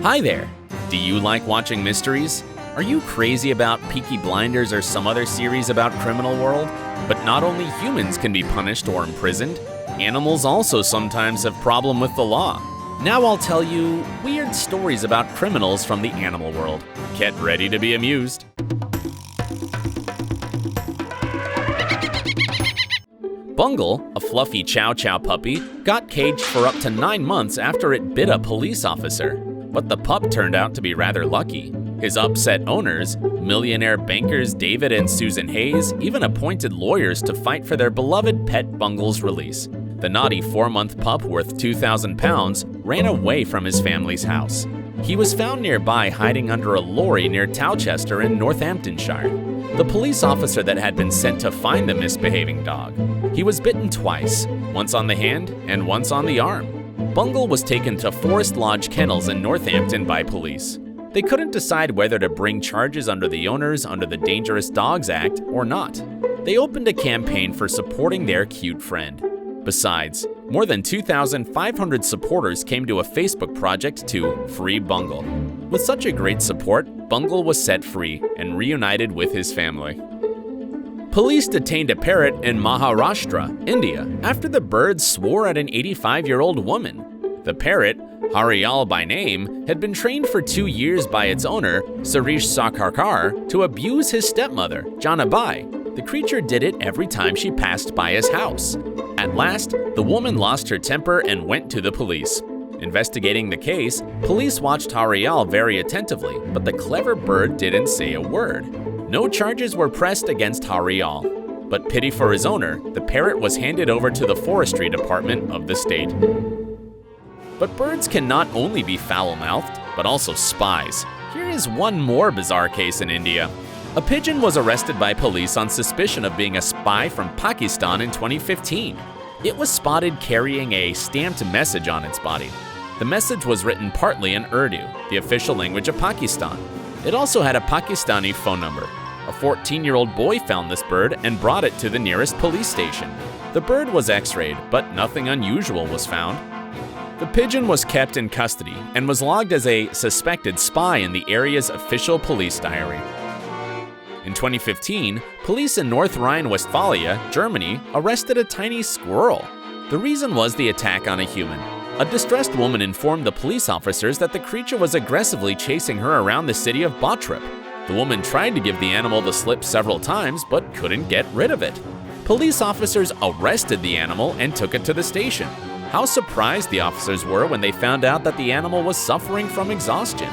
Hi there! Do you like watching mysteries? Are you crazy about Peaky Blinders or some other series about criminal world? But not only humans can be punished or imprisoned, animals also sometimes have problem with the law. Now I'll tell you weird stories about criminals from the animal world. Get ready to be amused. Bungle, a fluffy Chow Chow puppy, got caged for up to 9 months after it bit a police officer. But the pup turned out to be rather lucky. His upset owners, millionaire bankers David and Susan Hayes, even appointed lawyers to fight for their beloved pet Bungle's release. The naughty 4-month pup worth £2,000 ran away from his family's house. He was found nearby hiding under a lorry near Towcester in Northamptonshire. The police officer that had been sent to find the misbehaving dog. He was bitten twice, once on the hand and once on the arm. Bungle was taken to Forest Lodge Kennels in Northampton by police. They couldn't decide whether to bring charges under the owners under the Dangerous Dogs Act or not. They opened a campaign for supporting their cute friend. Besides, more than 2,500 supporters came to a Facebook project to free Bungle. With such a great support, Bungle was set free and reunited with his family. Police detained a parrot in Maharashtra, India, after the bird swore at an 85-year-old woman. The parrot, Harial by name, had been trained for 2 years by its owner, Sarish Sakarkar, to abuse his stepmother, Janabai. The creature did it every time she passed by his house. At last, the woman lost her temper and went to the police. Investigating the case, police watched Harial very attentively, but the clever bird didn't say a word. No charges were pressed against Harial, but pity for his owner, the parrot was handed over to the forestry department of the state. But birds can not only be foul-mouthed, but also spies. Here is one more bizarre case in India. A pigeon was arrested by police on suspicion of being a spy from Pakistan in 2015. It was spotted carrying a stamped message on its body. The message was written partly in Urdu, the official language of Pakistan. It also had a Pakistani phone number. A 14-year-old boy found this bird and brought it to the nearest police station. The bird was x-rayed, but nothing unusual was found. The pigeon was kept in custody and was logged as a suspected spy in the area's official police diary. In 2015, police in North Rhine-Westphalia, Germany, arrested a tiny squirrel. The reason was the attack on a human. A distressed woman informed the police officers that the creature was aggressively chasing her around the city of Bottrop. The woman tried to give the animal the slip several times, but couldn't get rid of it. Police officers arrested the animal and took it to the station. How surprised the officers were when they found out that the animal was suffering from exhaustion.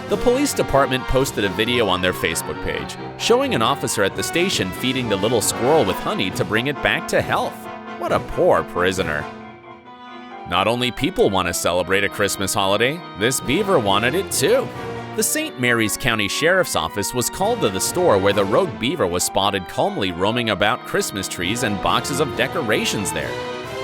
The police department posted a video on their Facebook page, showing an officer at the station feeding the little squirrel with honey to bring it back to health. What a poor prisoner. Not only people want to celebrate a Christmas holiday, this beaver wanted it too. The St. Mary's County Sheriff's Office was called to the store where the rogue beaver was spotted calmly roaming about Christmas trees and boxes of decorations there.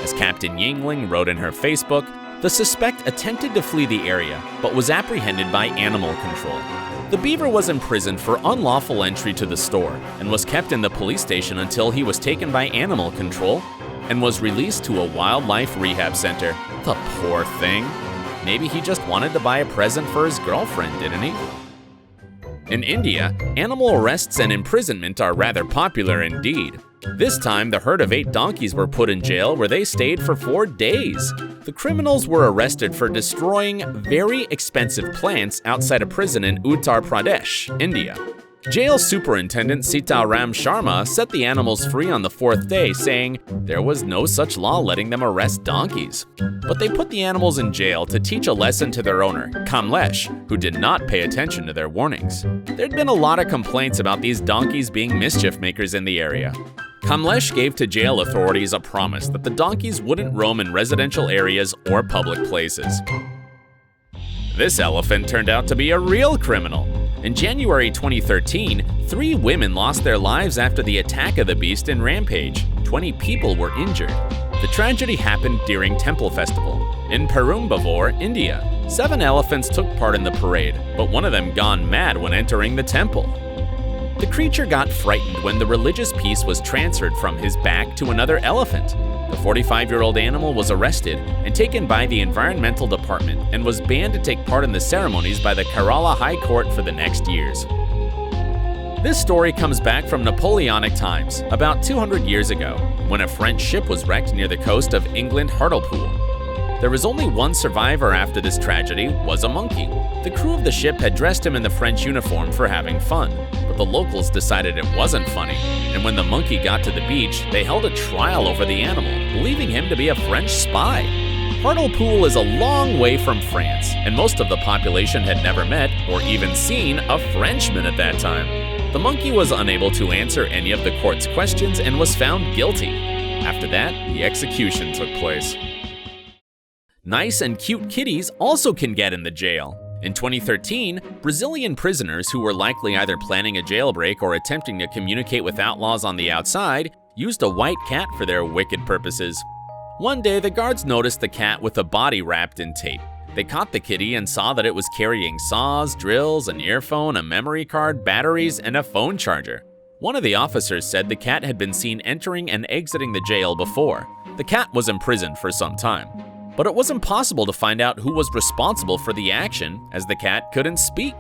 As Captain Yingling wrote in her Facebook, the suspect attempted to flee the area, but was apprehended by animal control. The beaver was imprisoned for unlawful entry to the store and was kept in the police station until he was taken by animal control and was released to a wildlife rehab center. The poor thing. Maybe he just wanted to buy a present for his girlfriend, didn't he? In India, animal arrests and imprisonment are rather popular indeed. This time, the herd of 8 donkeys were put in jail where they stayed for 4 days. The criminals were arrested for destroying very expensive plants outside a prison in Uttar Pradesh, India. Jail Superintendent Sitaram Sharma set the animals free on the 4th day, saying there was no such law letting them arrest donkeys. But they put the animals in jail to teach a lesson to their owner, Kamlesh, who did not pay attention to their warnings. There'd been a lot of complaints about these donkeys being mischief makers in the area. Kamlesh gave to jail authorities a promise that the donkeys wouldn't roam in residential areas or public places. This elephant turned out to be a real criminal. In January 2013, 3 women lost their lives after the attack of the beast in Rampage. 20 people were injured. The tragedy happened during Temple Festival. In Perumbavoor, India, 7 elephants took part in the parade, but one of them gone mad when entering the temple. The creature got frightened when the religious piece was transferred from his back to another elephant. The 45-year-old animal was arrested and taken by the Environmental Department and was banned to take part in the ceremonies by the Kerala High Court for the next years. This story comes back from Napoleonic times, about 200 years ago, when a French ship was wrecked near the coast of England, Hartlepool. There was only one survivor after this tragedy, was a monkey. The crew of the ship had dressed him in the French uniform for having fun, but the locals decided it wasn't funny, and when the monkey got to the beach, they held a trial over the animal, believing him to be a French spy. Hartlepool is a long way from France, and most of the population had never met or even seen a Frenchman at that time. The monkey was unable to answer any of the court's questions and was found guilty. After that, the execution took place. Nice and cute kitties also can get in the jail. In 2013, Brazilian prisoners who were likely either planning a jailbreak or attempting to communicate with outlaws on the outside used a white cat for their wicked purposes. One day, the guards noticed the cat with a body wrapped in tape. They caught the kitty and saw that it was carrying saws, drills, an earphone, a memory card, batteries, and a phone charger. One of the officers said the cat had been seen entering and exiting the jail before. The cat was imprisoned for some time. But it was impossible to find out who was responsible for the action, as the cat couldn't speak.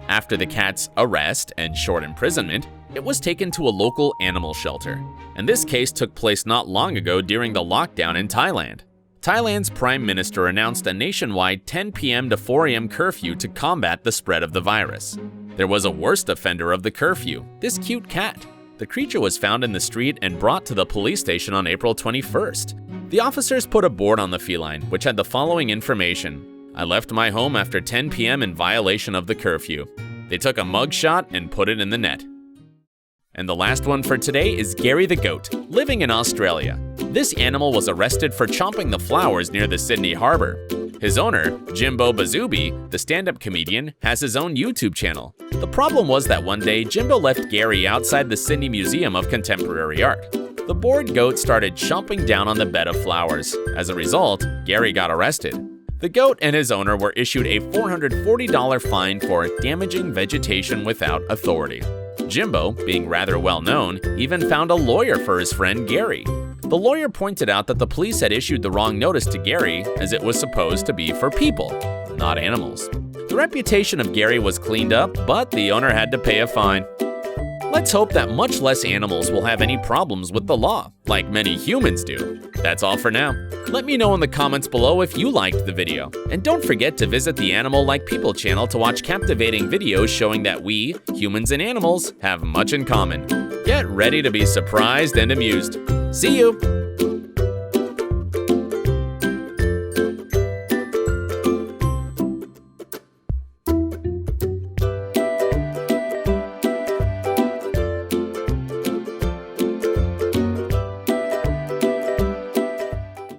After the cat's arrest and short imprisonment, it was taken to a local animal shelter. And this case took place not long ago during the lockdown in Thailand. Thailand's prime minister announced a nationwide 10 p.m. to 4 a.m. curfew to combat the spread of the virus. There was a worst offender of the curfew, this cute cat. The creature was found in the street and brought to the police station on April 21st. The officers put a board on the feline, which had the following information: "I left my home after 10 p.m. in violation of the curfew." They took a mugshot and put it in the net. And the last one for today is Gary the goat, living in Australia. This animal was arrested for chomping the flowers near the Sydney Harbour. His owner, Jimbo Bazubi, the stand-up comedian, has his own YouTube channel. The problem was that one day, Jimbo left Gary outside the Sydney Museum of Contemporary Art. The bored goat started chomping down on the bed of flowers. As a result, Gary got arrested. The goat and his owner were issued a $440 fine for damaging vegetation without authority. Jimbo, being rather well known, even found a lawyer for his friend Gary. The lawyer pointed out that the police had issued the wrong notice to Gary, as it was supposed to be for people, not animals. The reputation of Gary was cleaned up, but the owner had to pay a fine. Let's hope that much less animals will have any problems with the law, like many humans do. That's all for now. Let me know in the comments below if you liked the video. And don't forget to visit the Animal Like People channel to watch captivating videos showing that we, humans and animals, have much in common. Get ready to be surprised and amused. See you!